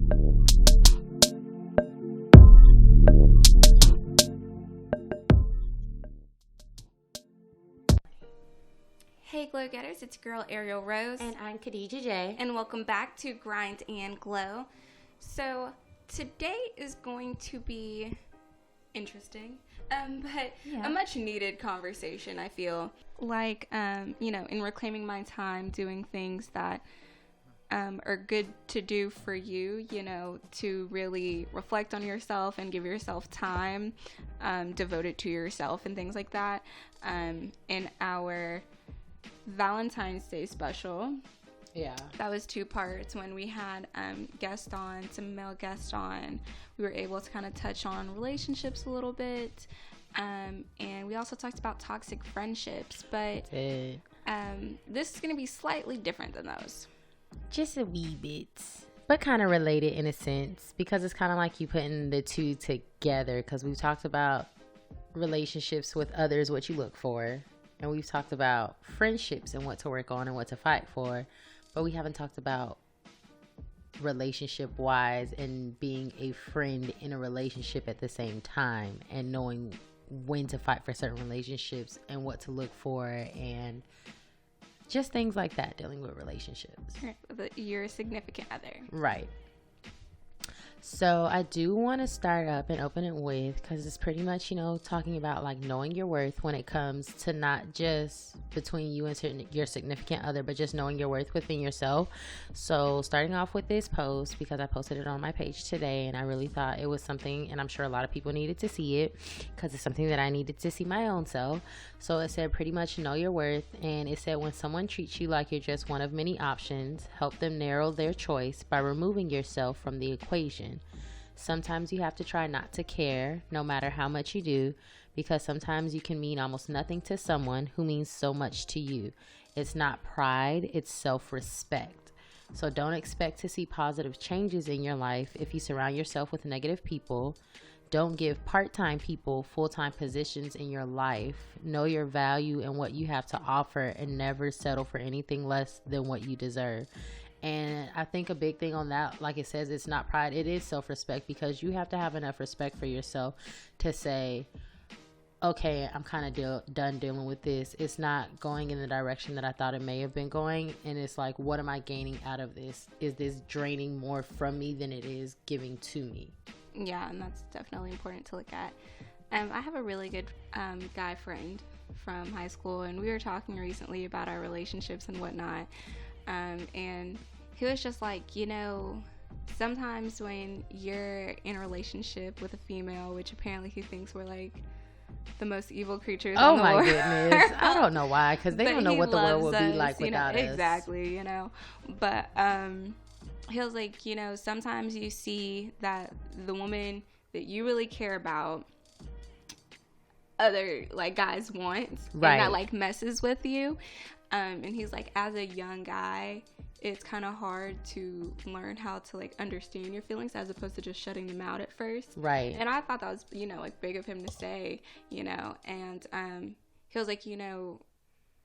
Hey Glow Getters, it's your girl Ariel Rose. And I'm Khadija J. And welcome back to Grind and Glow. So today is going to be interesting, but a much needed conversation, I feel. Like, in reclaiming my time, doing things that are good to do for you, to really reflect on yourself and give yourself time, devote it to yourself and things like that. In our Valentine's Day special. Yeah. That was 2 parts. When we had some male guests on, we were able to kind of touch on relationships a little bit. And we also talked about toxic friendships. But this is going to be slightly different than those. Just a wee bit. But kind of related in a sense. Because it's kind of like you putting the two together. Because we've talked about relationships with others, what you look for. And we've talked about friendships and what to work on and what to fight for. But we haven't talked about relationship-wise and being a friend in a relationship at the same time. And knowing when to fight for certain relationships and what to look for. And just things like that, dealing with relationships. Your significant other. Right. So I do want to start up and open it with, because it's pretty much, talking about like knowing your worth when it comes to not just between you and your significant other, but just knowing your worth within yourself. So starting off with this post, because I posted it on my page today and I really thought it was something, and I'm sure a lot of people needed to see it because it's something that I needed to see my own self. So it said pretty much know your worth. And it said when someone treats you like you're just one of many options, help them narrow their choice by removing yourself from the equation. Sometimes you have to try not to care, no matter how much you do, because sometimes you can mean almost nothing to someone who means so much to you. It's not pride, it's self-respect. So don't expect to see positive changes in your life if you surround yourself with negative people. Don't give part-time people full-time positions in your life. Know your value and what you have to offer, and never settle for anything less than what you deserve. And I think a big thing on that, like it says, it's not pride, it is self-respect, because you have to have enough respect for yourself to say, okay, I'm kind of done dealing with this. It's not going in the direction that I thought it may have been going. And it's like, what am I gaining out of this? Is this draining more from me than it is giving to me? Yeah, and that's definitely important to look at. I have a really good guy friend from high school, and we were talking recently about our relationships and whatnot. And he was just like, sometimes when you're in a relationship with a female, which apparently he thinks we're like the most evil creatures oh in the my world. Goodness. I don't know why, because they don't know what the world would be like without us. Exactly, But he was like, sometimes you see that the woman that you really care about, other like guys want, right, and that like messes with you. And he's like, as a young guy, it's kind of hard to learn how to like understand your feelings as opposed to just shutting them out at first. Right. And I thought that was, like big of him to say, and he was like,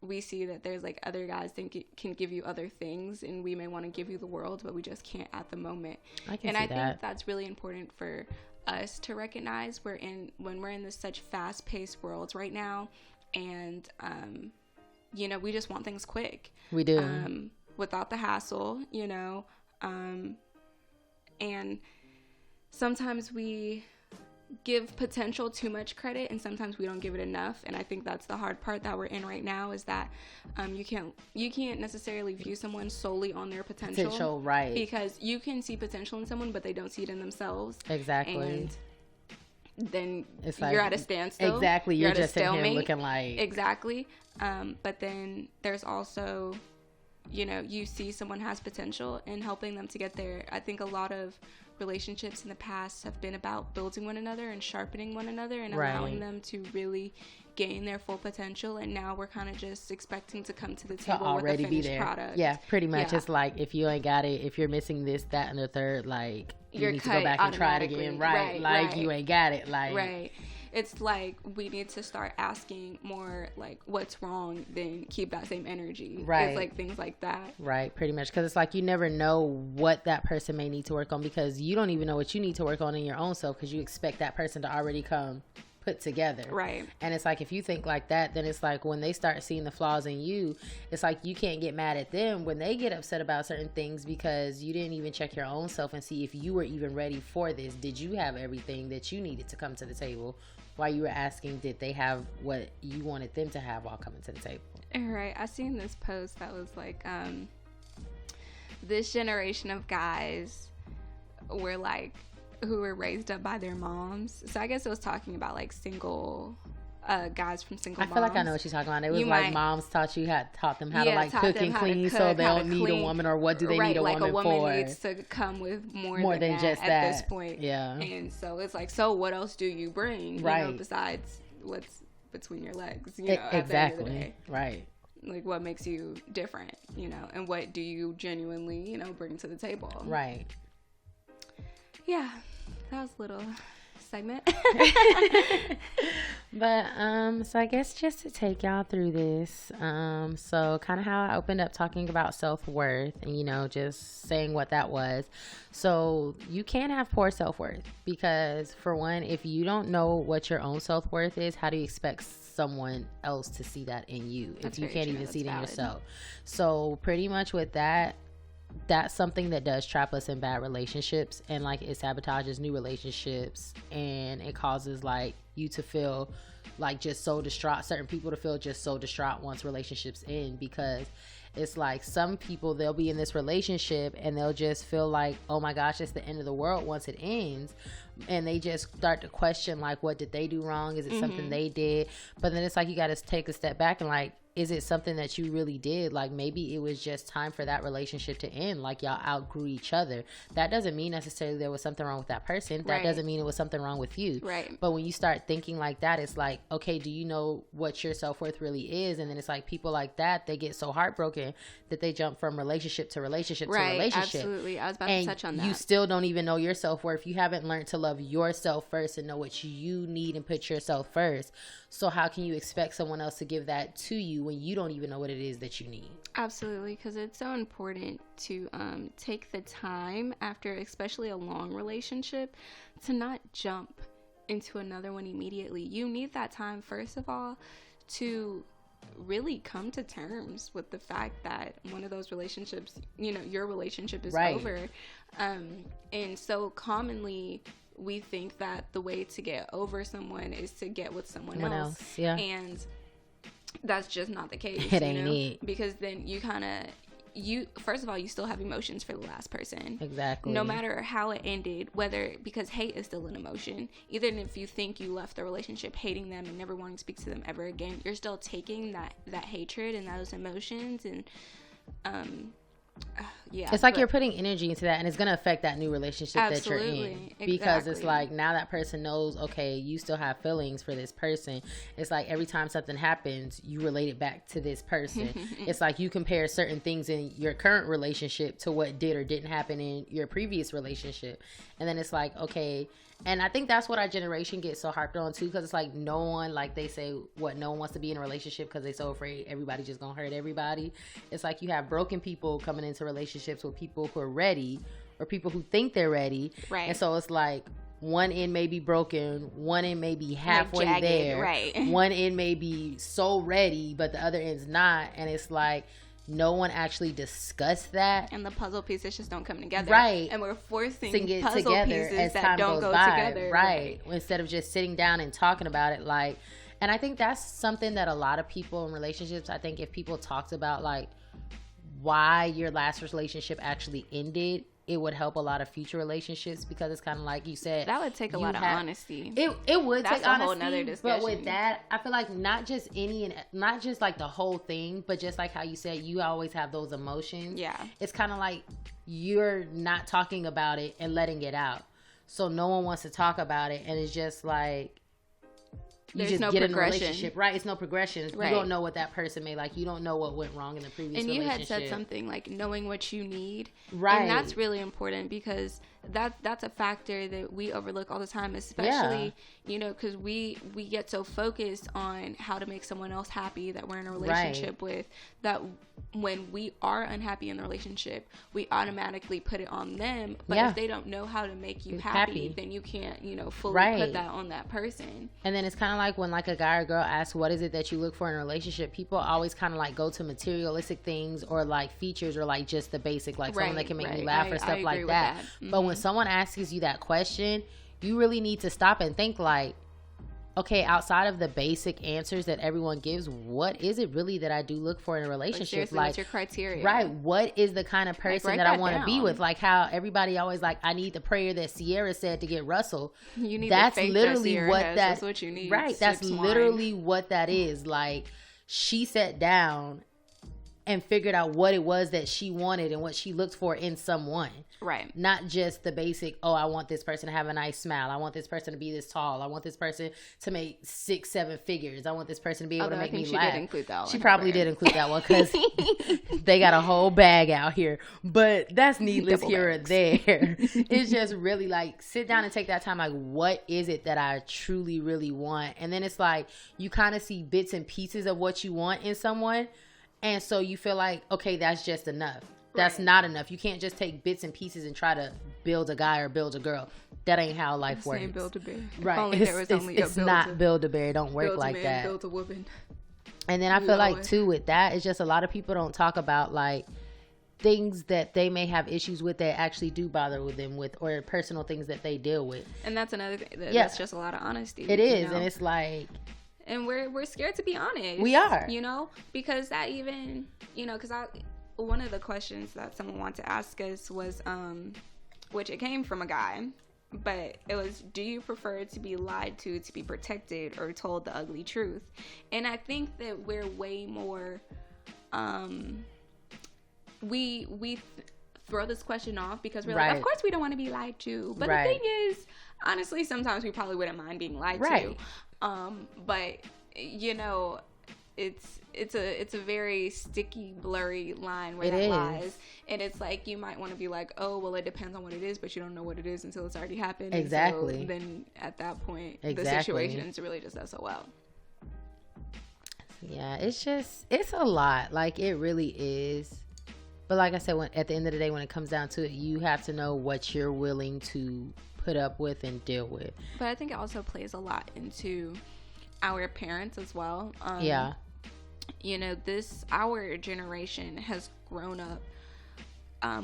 we see that there's like other guys that can give you other things, and we may want to give you the world, but we just can't at the moment. I think that's really important for us to recognize. When we're in this such fast-paced world right now, and we just want things quick. We do. Without the hassle, and sometimes we give potential too much credit, and sometimes we don't give it enough. And I think that's the hard part that we're in right now, is that you can't necessarily view someone solely on their potential, right? Because you can see potential in someone, but they don't see it in themselves. Exactly. And then it's you're at a standstill. Exactly. You're just sitting here looking like... Exactly. But then there's also, you see someone has potential, and helping them to get there. I think a lot of relationships in the past have been about building one another and sharpening one another and allowing them to really gain their full potential. And now we're kind of just expecting to come to the table with a finished product. Yeah, pretty much. Yeah. It's like, if you ain't got it, if you're missing this, that, and the third, like, you need to go back and try it again. Right. You ain't got it. Like, right. it's like we need to start asking more like what's wrong than keep that same energy. Right. It's like things like that. Right, pretty much. Because it's like you never know what that person may need to work on, because you don't even know what you need to work on in your own self, because you expect that person to already come put together. Right. And it's like if you think like that, then it's like when they start seeing the flaws in you, it's like you can't get mad at them when they get upset about certain things, because you didn't even check your own self and see if you were even ready for this. Did you have everything that you needed to come to the table? While you were asking, did they have what you wanted them to have while coming to the table? Right. I seen this post that was like, this generation of guys were like, who were raised up by their moms. So I guess it was talking about like single guys from single moms. I feel like I know what you're talking about. It was like moms taught them how to like cook and clean, so they don't need a woman, or what do they need a woman for? Like a woman needs to come with more than just that at this point. Yeah. And so it's like, so what else do you bring? Right. You know, besides what's between your legs, you know, at the end of the day. Right. Like what makes you different, you know, and what do you genuinely, you know, bring to the table? Right. Yeah. That was a little segment. But so I guess just to take y'all through this, so kind of how I opened up talking about self-worth and, you know, just saying what that was. So you can't have poor self-worth, because for one, if you don't know what your own self-worth is, how do you expect someone else to see that in you if you can't even see it in yourself? So pretty much with that, that's something that does trap us in bad relationships, and like it sabotages new relationships, and it causes like you to feel like just so distraught, certain people to feel just so distraught once relationships end, because it's like some people, they'll be in this relationship and they'll just feel like, oh my gosh, it's the end of the world once it ends, and they just start to question like, what did they do wrong? Is it something they did? But then it's like you got to take a step back and like, is it something that you really did? Like maybe it was just time for that relationship to end. Like y'all outgrew each other. That doesn't mean necessarily there was something wrong with that person. That doesn't mean it was something wrong with you. Right. But when you start thinking like that, it's like, okay, do you know what your self-worth really is? And then it's like people like that, they get so heartbroken that they jump from relationship to relationship to relationship. Absolutely. I was about to touch on that. You still don't even know your self-worth. You haven't learned to love yourself first and know what you need and put yourself first. So how can you expect someone else to give that to you when you don't even know what it is that you need? Absolutely, because it's so important to take the time after, especially a long relationship, to not jump into another one immediately. You need that time, first of all, to really come to terms with the fact that one of those relationships, you know, your relationship is over. And so commonly we think that the way to get over someone is to get with someone else. Yeah. And that's just not the case. It ain't it. Because then you first of all, you still have emotions for the last person. Exactly. No matter how it ended, because hate is still an emotion. Even if you think you left the relationship hating them and never wanting to speak to them ever again, you're still taking that hatred and those emotions, and it's like you're putting energy into that, and it's going to affect that new relationship that you're in, because it's like now that person knows, okay, you still have feelings for this person. It's like every time something happens, you relate it back to this person. It's like you compare certain things in your current relationship to what did or didn't happen in your previous relationship, and then it's like, okay. And I think that's what our generation gets so harped on too, because it's like no one, like they say, no one wants to be in a relationship because they're so afraid everybody just gonna hurt everybody. It's like you have broken people coming into relationships with people who are ready, or people who think they're ready. Right. And so it's like one end may be broken, one end may be halfway like jagged, there. right. One end may be so ready, but the other end's not. And it's like no one actually discussed that, and the puzzle pieces just don't come together, right? And we're forcing it puzzle together pieces as that time don't goes go by, together, right? Instead of just sitting down and talking about it, like. And I think that's something that a lot of people in relationships, I think if people talked about like why your last relationship actually ended, it would help a lot of future relationships, because it's kind of like you said, that would take a lot of honesty. It would That's take a honesty, whole nother discussion. But with that, I feel like not just like the whole thing, but just like how you said, you always have those emotions. Yeah, it's kind of like you're not talking about it and letting it out, so no one wants to talk about it, and it's just like you just get in a relationship, right? It's no progression. Right. You don't know what that person may like. You don't know what went wrong in the previous relationship. And you had said something like knowing what you need. Right. And that's really important because that's a factor that we overlook all the time, especially, you know, because we get so focused on how to make someone else happy that we're in a relationship with, that when we are unhappy in the relationship, we automatically put it on them. But if they don't know how to make you happy, then you can't, you know, fully put that on that person. And then it's kind of like when like a guy or girl asks, what is it that you look for in a relationship? People always kind of like go to materialistic things or like features or like just the basic, like someone that can make me laugh or stuff like that. Mm-hmm. But when someone asks you that question, you really need to stop and think like, okay, outside of the basic answers that everyone gives, what is it really that I do look for in a relationship? Like, what's your criteria? Right. What is the kind of person that I want to be with? Like how everybody always like, I need the prayer that Sierra said to get Russell. You need that's the faith literally that what has. That's what you need. Right. That's literally what that is. Like she sat down and figured out what it was that she wanted and what she looked for in someone. Right. Not just the basic, oh, I want this person to have a nice smile. I want this person to be this tall. I want this person to make 6-7 figures. I want this person to be able to make me laugh. Did include that one. She probably did include that one because they got a whole bag out here. But that's needless here or there. It's just really like sit down and take that time. Like, what is it that I truly, really want? And then it's like you kind of see bits and pieces of what you want in someone. And so you feel like, okay, that's just enough. That's not enough. You can't just take bits and pieces and try to build a guy or build a girl. That ain't how life works. Build-A-Bear. Right. It's not Build-A-Bear. It don't work like that. Build a woman. And then I feel like, too, with that, it's just a lot of people don't talk about, like, things that they may have issues with that actually do bother with them with, or personal things that they deal with. And that's another thing. That's just a lot of honesty. It is. You know? And it's like... And we're scared to be honest. We are. You know? Because that even... You know, because one of the questions that someone wanted to ask us was, which it came from a guy, but it was, do you prefer to be lied to be protected, or told the ugly truth? And I think that we're way more, we throw this question off because we're like, of course we don't want to be lied to. But the thing is, honestly, sometimes we probably wouldn't mind being lied to. But, you know... It's a very sticky, blurry line where that lies, and it's like you might want to be like, oh well, it depends on what it is, but you don't know what it is until it's already happened. Exactly. And so then at that point, the situation's really just SOL. Yeah, it's a lot. Like it really is. But like I said, at the end of the day, when it comes down to it, you have to know what you're willing to put up with and deal with. But I think it also plays a lot into our parents as well. You know, our generation has grown up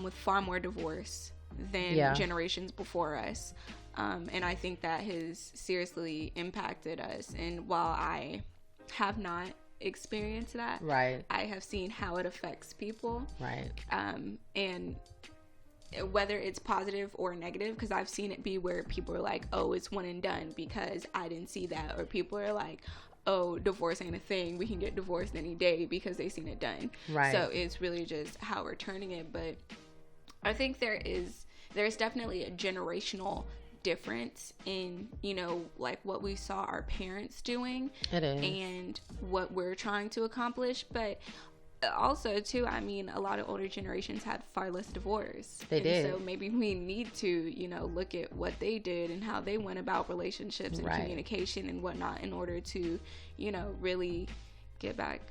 with far more divorce than generations before us. And I think that has seriously impacted us. And while I have not experienced that, I have seen how it affects people. And whether it's positive or negative, because I've seen it be where people are like, oh, it's one and done because I didn't see that. Or people are like, oh, divorce ain't a thing. We can get divorced any day because they seen it done. So it's really just how we're turning it. But I think there's definitely a generational difference in, you know, like what we saw our parents doing and what we're trying to accomplish. But also too, I mean, a lot of older generations had far less divorce. They did. So maybe we need to, you know, look at what they did and how they went about relationships and communication and whatnot in order to, you know, really get back,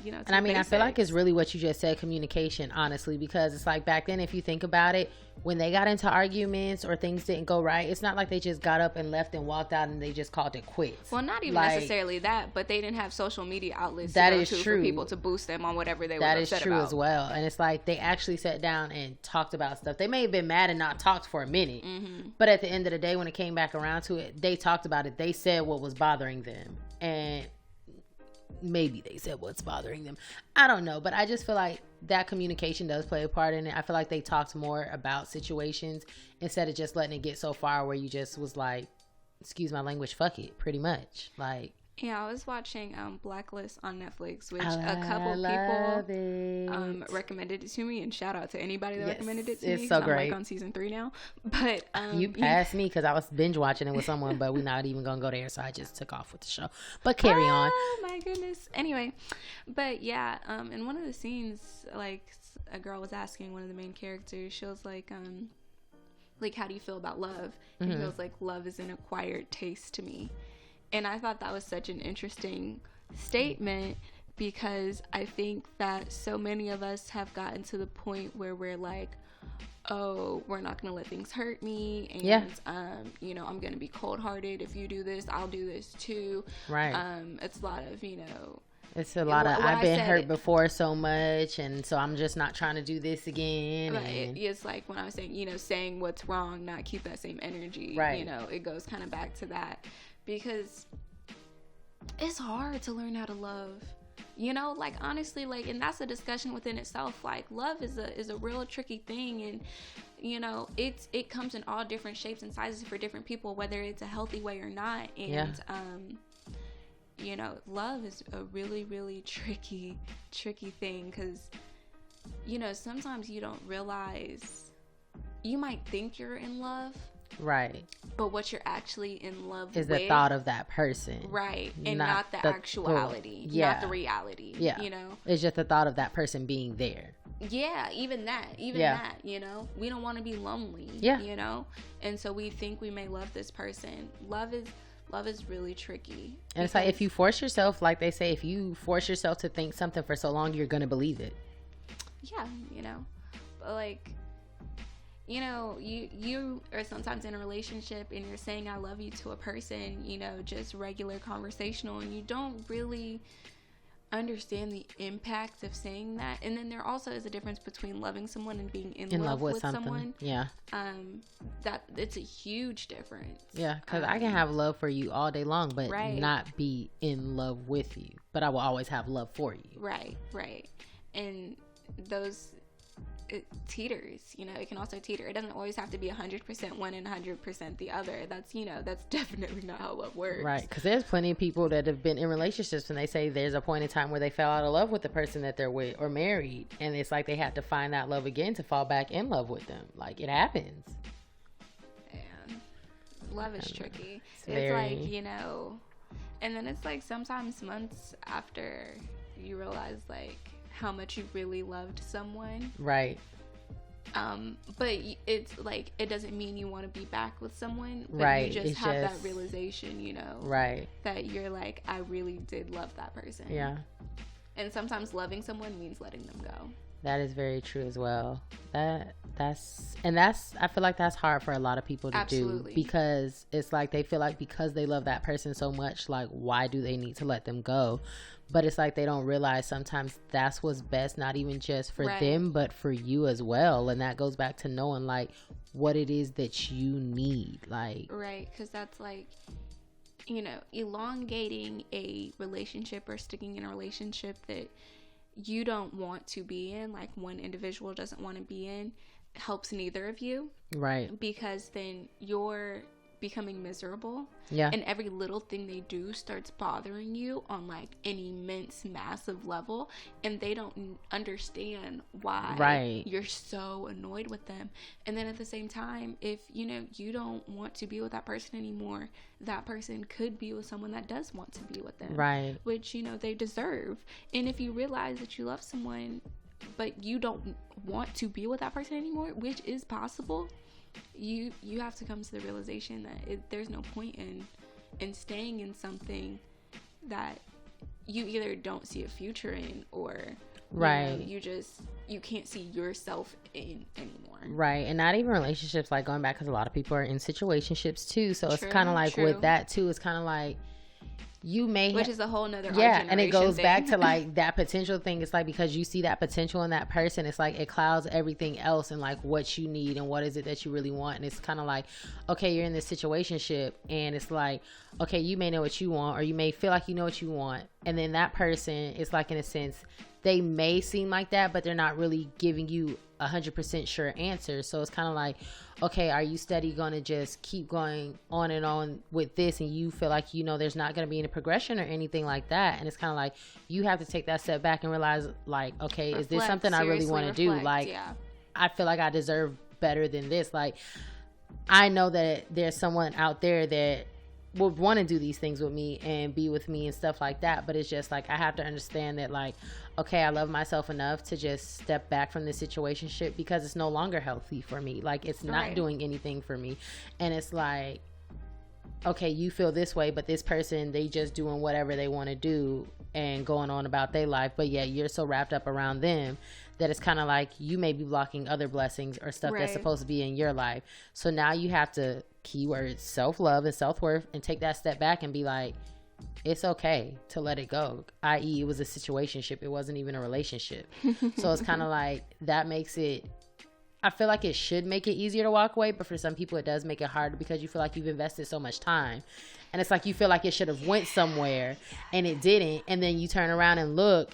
you know, to and I mean, basics. I feel like it's really what you just said, communication, honestly, because it's like back then, if you think about it, when they got into arguments or things didn't go right, it's not like they just got up and left and walked out and they just called it quits. Well, not even necessarily that, but they didn't have social media outlets to go to for people to boost them on whatever they were upset about. That is true as well. And it's like they actually sat down and talked about stuff. They may have been mad and not talked for a minute, but at the end of the day, when it came back around to it, they talked about it. They said what was bothering them, and maybe they said what's bothering them. I don't know, but I just feel like that communication does play a part in it. I feel like they talked more about situations instead of just letting it get so far where you just was like, excuse my language, fuck it, pretty much. Like, Yeah, I was watching Blacklist on Netflix, which a couple people recommended it to me, and shout out to anybody that recommended it to me. It's so great. I'm like on season 3 now, but you passed me because I was binge watching it with someone, but we're not even gonna go there, so I just took off with the show. But carry on. Oh my goodness. Anyway, but yeah, in one of the scenes, like a girl was asking one of the main characters, she was like, how do you feel about love? And he was like, love is an acquired taste to me. And I thought that was such an interesting statement, because I think that so many of us have gotten to the point where we're like, oh, we're not going to let things hurt me. And, I'm going to be cold-hearted. If you do this, I'll do this too. Right. It's a lot of, It's a lot of, I've been hurt before so much, and so I'm just not trying to do this again. Right. It's like when I was saying, saying what's wrong, not keep that same energy. Right. It goes kind of back to that. Because it's hard to learn how to love, honestly, and that's a discussion within itself. Like, love is a real tricky thing, and it comes in all different shapes and sizes for different people, whether it's a healthy way or not. And love is a really, really tricky thing, because sometimes you don't realize, you might think you're in love. Right. But what you're actually in love is with the thought of that person. Right. And not the actuality. Not the reality. Yeah. It's just the thought of that person being there. Yeah. Even that. We don't want to be lonely. Yeah. And so we think we may love this person. Love is really tricky. And it's like, if you force yourself, like they say, if you force yourself to think something for so long, you're going to believe it. Yeah. But like, you are sometimes in a relationship and you're saying I love you to a person, just regular conversational, and you don't really understand the impact of saying that. And then there also is a difference between loving someone and being in love with someone. Yeah. That it's a huge difference. Yeah, because I can have love for you all day long, but not be in love with you. But I will always have love for you. Right. And it teeters, it can also teeter. It doesn't always have to be 100% one and 100% the other. That's definitely not how love works. Right, because there's plenty of people that have been in relationships and they say there's a point in time where they fell out of love with the person that they're with or married, and it's like they had to find that love again to fall back in love with them. Like, it happens. And love is tricky. It's like, and then it's like sometimes months after you realize like how much you really loved someone. Right. But it's like, it doesn't mean you want to be back with someone, but right. You just have that realization, right, that you're like, I really did love that person. Yeah. And sometimes loving someone means letting them go. That is very true as well. That's I feel like that's hard for a lot of people to do, because it's like they feel like because they love that person so much, like, why do they need to let them go? But it's like they don't realize sometimes that's what's best, not even just for them, but for you as well. And that goes back to knowing like what it is that you need. Like, right. Because that's like, elongating a relationship or sticking in a relationship that you don't want to be in, like one individual doesn't want to be in, helps neither of you. Right. Because then you're becoming miserable. Yeah. And every little thing they do starts bothering you on like an immense, massive level. And they don't understand why you're so annoyed with them. And then at the same time, if, you don't want to be with that person anymore, that person could be with someone that does want to be with them. Right. Which, they deserve. And if you realize that you love someone, but you don't want to be with that person anymore, which is possible, you have to come to the realization that there's no point in staying in something that you either don't see a future in, or you can't see yourself in anymore. Right. And not even relationships, like going back, because a lot of people are in situationships too, so it's kind of like with that too, it's kind of like you may which is a whole nother and it goes back to like that potential thing. It's like because you see that potential in that person, it's like it clouds everything else and like what you need and what is it that you really want. And it's kind of like, okay, you're in this situationship and it's like, okay, you may know what you want, or you may feel like you know what you want, and then that person is like, in a sense, they may seem like that, but they're not really giving you 100% sure answer. So it's kind of like, okay, are you steady going to just keep going on and on with this, and you feel like, you know, there's not going to be any progression or anything like that? And it's kind of like, you have to take that step back and realize, like, okay, is this something I really want to do? Like, I feel like I deserve better than this. Like, I know that there's someone out there that would want to do these things with me and be with me and stuff like that, but it's just like, I have to understand that, like, okay, I love myself enough to just step back from this situationship because it's no longer healthy for me. Like, it's not doing anything for me. And it's like, okay, you feel this way, but this person, they just doing whatever they want to do and going on about their life, but yeah, you're so wrapped up around them that it's kind of like you may be blocking other blessings or stuff that's supposed to be in your life. So now you have to, keyword, self-love and self-worth, and take that step back and be like, it's okay to let it go, i.e. it was a situationship, it wasn't even a relationship. So it's kind of like, that makes it, I feel like it should make it easier to walk away, but for some people it does make it harder because you feel like you've invested so much time, and it's like you feel like it should have went somewhere and it didn't, and then you turn around and look,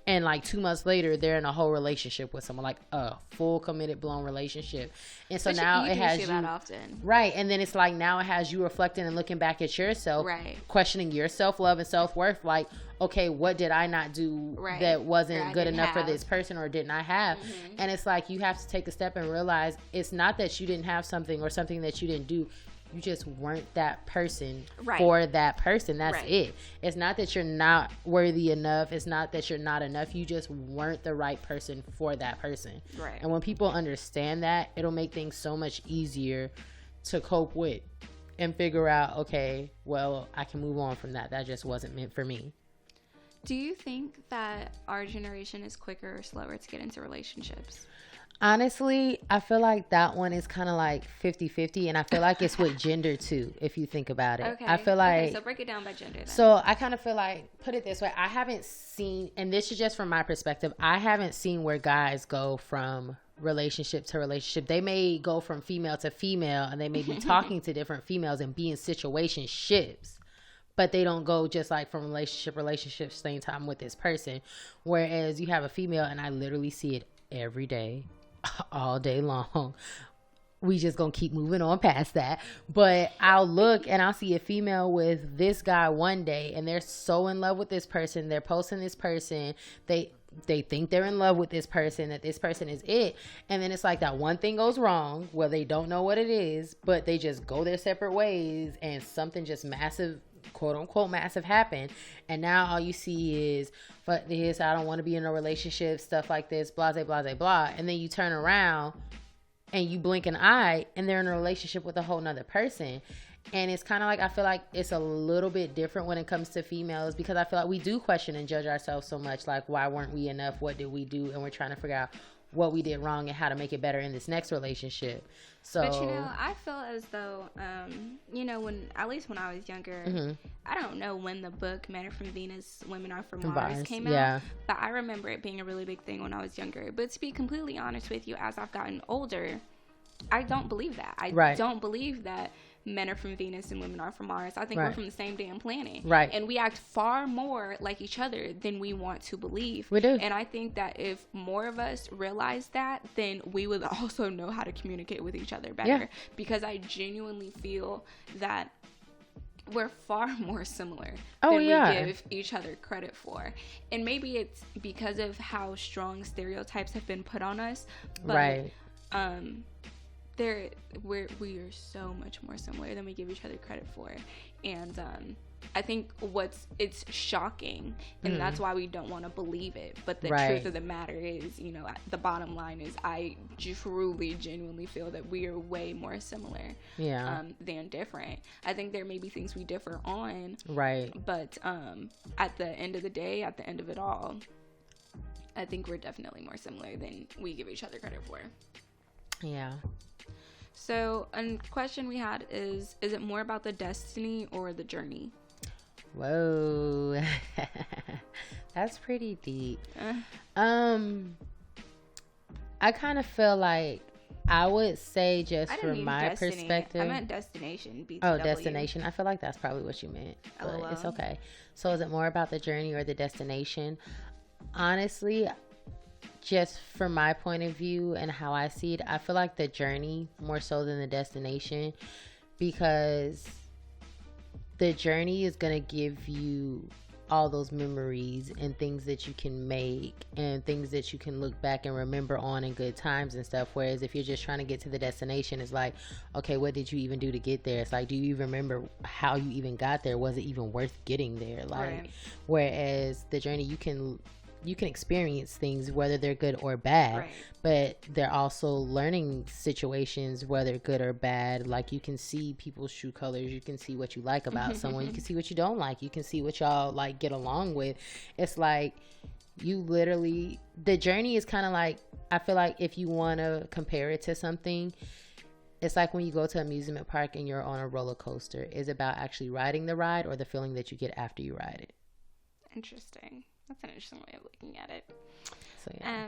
and like 2 months later they're in a whole relationship with someone, like a full committed blown relationship. And so now it has you that often, right? And then it's like, now it has you reflecting and looking back at yourself, questioning your self-love and self-worth, like, okay, what did I not do that wasn't good enough for this person, or didn't I have? And it's like, you have to take a step and realize it's not that you didn't have something or something that you didn't do. You just weren't that person for that person. That's it. It's not that you're not worthy enough. It's not that you're not enough. You just weren't the right person for that person. Right. And when people understand that, it'll make things so much easier to cope with and figure out, okay, well, I can move on from that. That just wasn't meant for me. Do you think that our generation is quicker or slower to get into relationships? Honestly, I feel like that one is kind of like 50-50, and I feel like it's with gender too, if you think about it. Okay. I feel like... so break it down by gender then. So I kind of feel like, put it this way, I haven't seen, and this is just from my perspective, I haven't seen where guys go from relationship to relationship. They may go from female to female, and they may be talking to different females and be in situationships, but they don't go just like from relationship, same time with this person. Whereas you have a female, and I literally see it every day, all day long. We just gonna keep moving on past that. But I'll look and I'll see a female with this guy one day, and they're so in love with this person. They're posting this person. They think they're in love with this person, that this person is it. And then it's like that one thing goes wrong where they don't know what it is, but they just go their separate ways, and something just massive, quote unquote massive, happen. And now all you see is, fuck this, I don't want to be in a relationship, stuff like this, blah, blah, blah, blah. And then you turn around and you blink an eye and they're in a relationship with a whole nother person. And it's kind of like, I feel like it's a little bit different when it comes to females, because I feel like we do question and judge ourselves so much. Like, why weren't we enough? What did we do? And we're trying to figure out what we did wrong and how to make it better in this next relationship. So, but you know, I feel as though, you know, at least when I was younger, I don't know when the book Men Are From Venus, Women Are From Mars came out, but I remember it being a really big thing when I was younger. But to be completely honest with you, as I've gotten older, I don't believe that. I don't believe that men are from Venus and women are from Mars. I think we're from the same damn planet. Right. And we act far more like each other than we want to believe. We do. And I think that if more of us realize that, then we would also know how to communicate with each other better. Yeah. Because I genuinely feel that we're far more similar than we give each other credit for. And maybe it's because of how strong stereotypes have been put on us. But, we are so much more similar than we give each other credit for. And I think it's shocking, and that's why we don't want to believe it. But the truth of the matter is, you know, the bottom line is, I truly, genuinely feel that we are way more similar than different. I think there may be things we differ on, but at the end of the day, at the end of it all, I think we're definitely more similar than we give each other credit for. Yeah. So a question we had is it more about the destiny or the journey? Whoa. That's pretty deep. I kind of feel like, I would say, just from my perspective, I meant destination. BTW. Oh, destination. I feel like that's probably what you meant, but LOL. It's okay. So is it more about the journey or the destination? Honestly, just from my point of view and how I see it, I feel like the journey more so than the destination, because the journey is going to give you all those memories and things that you can make and things that you can look back and remember on in good times and stuff. Whereas if you're just trying to get to the destination, it's like, okay, what did you even do to get there? It's like, do you even remember how you even got there? Was it even worth getting there? Like, right. Whereas the journey, you can experience things whether they're good or bad, right. But they're also learning situations whether good or bad. Like, you can see people's true colors, you can see what you like about someone, you can see what you don't like, you can see what y'all like get along with. It's like, you literally, the journey is kind of like, I feel like if you want to compare it to something, it's like when you go to an amusement park and you're on a roller coaster. Is it about actually riding the ride or the feeling that you get after you ride it? Interesting. That's an interesting way of looking at it. So, yeah.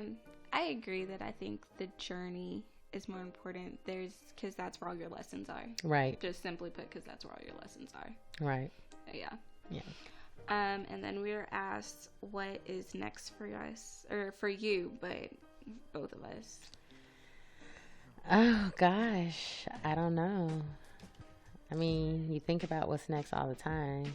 I agree that I think the journey is more important. Because that's where all your lessons are. Right. Just simply put, because that's where all your lessons are. Right. Yeah. Yeah. And then we were asked what is next for us, or for you, but both of us. Oh gosh, I don't know. I mean, you think about what's next all the time.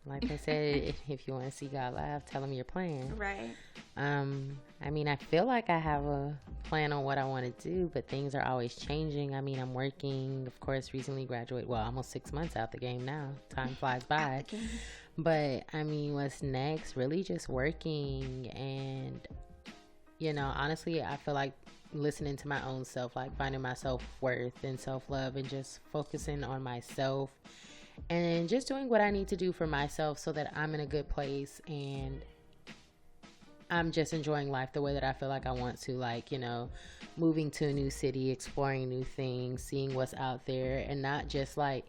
Like I said, if you want to see God laugh, tell him your plan. Right. I mean, I feel like I have a plan on what I want to do, but things are always changing. I mean, I'm working, of course, recently graduated. Well, almost 6 months out the game now. Time flies by. But, I mean, what's next? Really just working. And, you know, honestly, I feel like listening to my own self, like finding my self-worth and self-love and just focusing on myself. And just doing what I need to do for myself so that I'm in a good place and I'm just enjoying life the way that I feel like I want to. Like, you know, moving to a new city, exploring new things, seeing what's out there, and not just like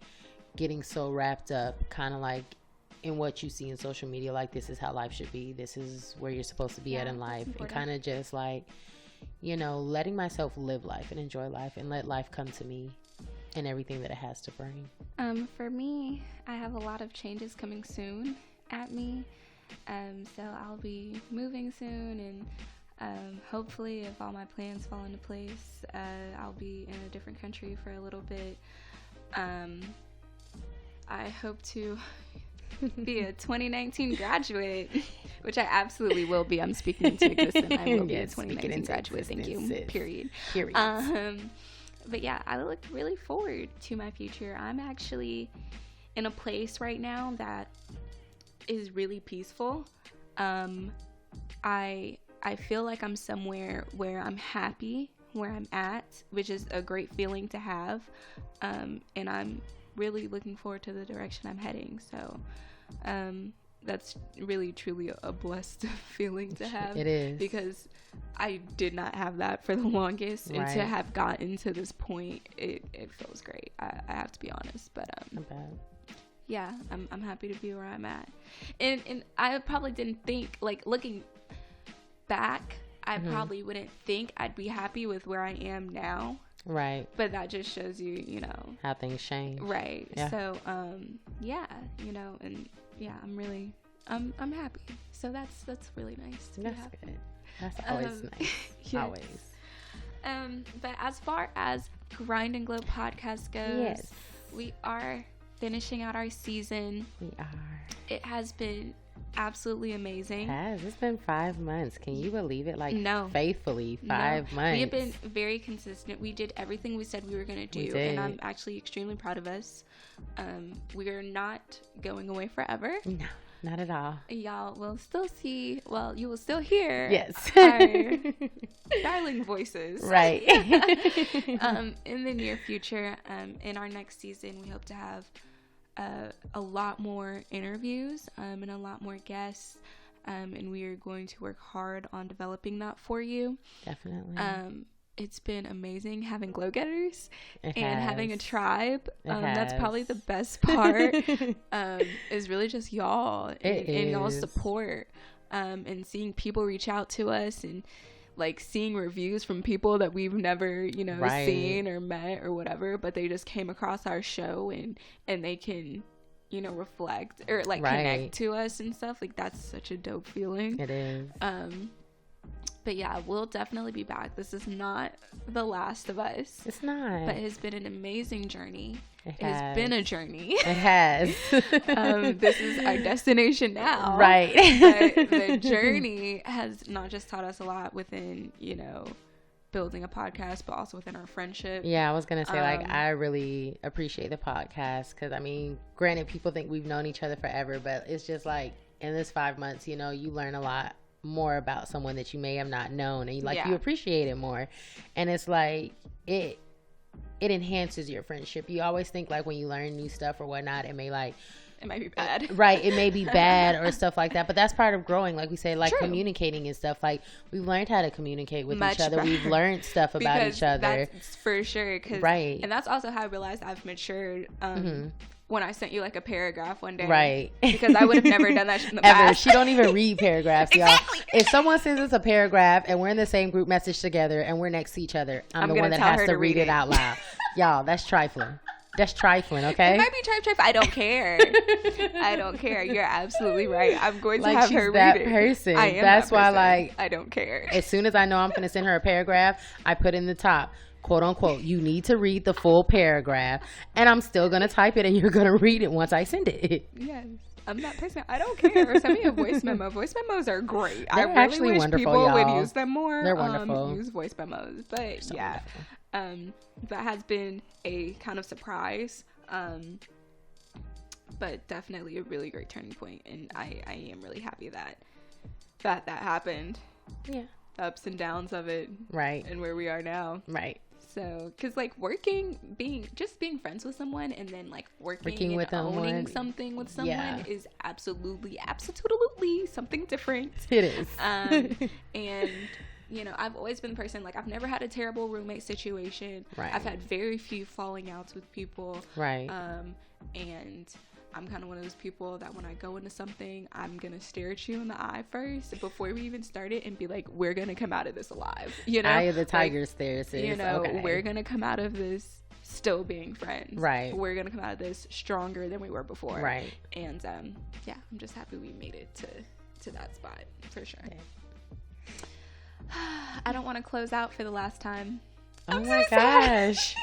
getting so wrapped up kind of like in what you see in social media. Like, this is how life should be. This is where you're supposed to be at in life. And kind of just like, you know, letting myself live life and enjoy life and let life come to me and everything that it has to bring. For me, I have a lot of changes coming soon at me. So I'll be moving soon, and hopefully, if all my plans fall into place, I'll be in a different country for a little bit. I hope to be a 2019 graduate, which I absolutely will be. I'm speaking into existence. I will be a 2019 graduate. Thank you. Period. But yeah, I look really forward to my future. I'm actually in a place right now that is really peaceful. I feel like I'm somewhere where I'm happy where I'm at, which is a great feeling to have. And I'm really looking forward to the direction I'm heading. So that's really, truly a blessed feeling to have. It is. Because I did not have that for the longest. Right. And to have gotten to this point, it feels great. I have to be honest. But yeah, I'm happy to be where I'm at. And I probably didn't think, like, looking back, I probably wouldn't think I'd be happy with where I am now. Right. But that just shows you, you know, how things change. Right. Yeah. So, yeah, you know, and yeah, I'm happy. So that's really nice to that's be good. That's always nice. Yes. Always. But as far as Grind and Glow Podcast goes, yes, we are finishing out our season. We are. It has been absolutely amazing. It has. It's been 5 months. Can you believe it? Like, no. Faithfully 5 months. We have been very consistent. We did everything we said we were going to do, and I'm actually extremely proud of us. We are not going away forever. No, not at all. Y'all will still see, well, you will still hear yes, our darling voices. Right. In the near future, in our next season, we hope to have a lot more interviews and a lot more guests, and we are going to work hard on developing that for you. Definitely. It's been amazing having glow getters and has. Having a tribe. That's probably the best part. Is really just y'all and y'all's support, and seeing people reach out to us and like seeing reviews from people that we've never, you know, right. seen or met or whatever, but they just came across our show and they can, you know, reflect or like right. connect to us and stuff. Like, that's such a dope feeling. It is. But yeah, we'll definitely be back. This is not the last of us. It's not. But it has been an amazing journey. It has been a journey. It has. This is our destination now. Right. But the journey has not just taught us a lot within, you know, building a podcast, but also within our friendship. Yeah, I was going to say, like, I really appreciate the podcast because, I mean, granted, people think we've known each other forever, but it's just like in this 5 months, you know, you learn a lot more about someone that you may have not known, and you appreciate it more. And it's like it enhances your friendship. You always think like when you learn new stuff or whatnot, it might be bad. Right, it may be bad or stuff like that, but that's part of growing. Like we say, like communicating and stuff. Like we've learned how to communicate with each other. We've learned stuff about each other. That's for sure. Right. And that's also how I realized I've matured. When I sent you like a paragraph one day. Right. Because I would have never done that shit in the Ever. past. She don't even read paragraphs, Exactly. y'all. If someone sends us a paragraph and we're in the same group message together and we're next to each other, I'm the one that has to read it out loud. Y'all, that's trifling. That's trifling, okay? It might be trifling. I don't care. I don't care. You're absolutely right. I'm going to have her read it. Person. I am that's that why, person. like, I don't care. As soon as I know I'm going to send her a paragraph, I put in the top, quote unquote, you need to read the full paragraph, and I'm still going to type it and you're going to read it once I send it. Yes. I'm that person. I don't care. Send me a voice memo. Voice memos are great. They're really actually wish wonderful, people y'all. would use them more. They're wonderful. Use voice memos. But so yeah, that has been a kind of surprise. But definitely a really great turning point, and I am really happy that happened. Yeah. The ups and downs of it. Right. And where we are now. Right. So, because like being friends with someone and then like working with and owning someone. something with someone is absolutely something different. It is. And you know, I've always been the person, like, I've never had a terrible roommate situation. Right. I've had very few falling outs with people. Right. And I'm kind of one of those people that when I go into something, I'm going to stare at you in the eye first before we even start it and be like, we're going to come out of this alive. You know? Eye of the tiger stare, sis. You know, okay. We're going to come out of this still being friends. Right. We're going to come out of this stronger than we were before. Right. And, yeah, I'm just happy we made it to that spot, for sure. Yeah. I don't want to close out for the last time. Oh my gosh.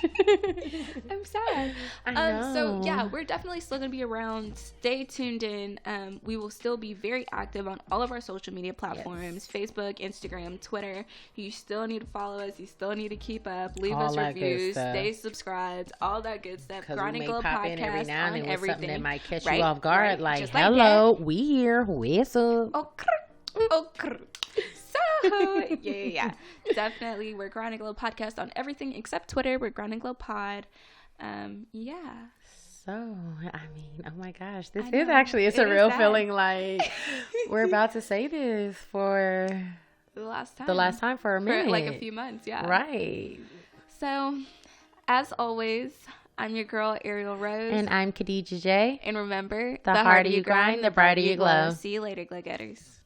I'm sad. I know. So yeah, we're definitely still going to be around. Stay tuned in. We will still be very active on all of our social media platforms. Yes. Facebook, Instagram, Twitter. You still need to follow us. You still need to keep up. Leave all us reviews. Stay subscribed. All that good stuff. Grind&Glow Podcast every now and on then everything. Something that might catch you off guard. Right. Like, just hello, like we here. What's up? So, yeah. Definitely, we're Grind&Glow Podcast on everything except Twitter. We're Grind&Glow Pod. Yeah. So, I mean, oh my gosh. This is actually a surreal feeling, like we're about to say this for the last time for a minute. For like a few months, yeah. Right. So, as always, I'm your girl, Ariel Rose. And I'm Khadija J. And remember, the harder you grind, the brighter you glow. See you later, glow getters.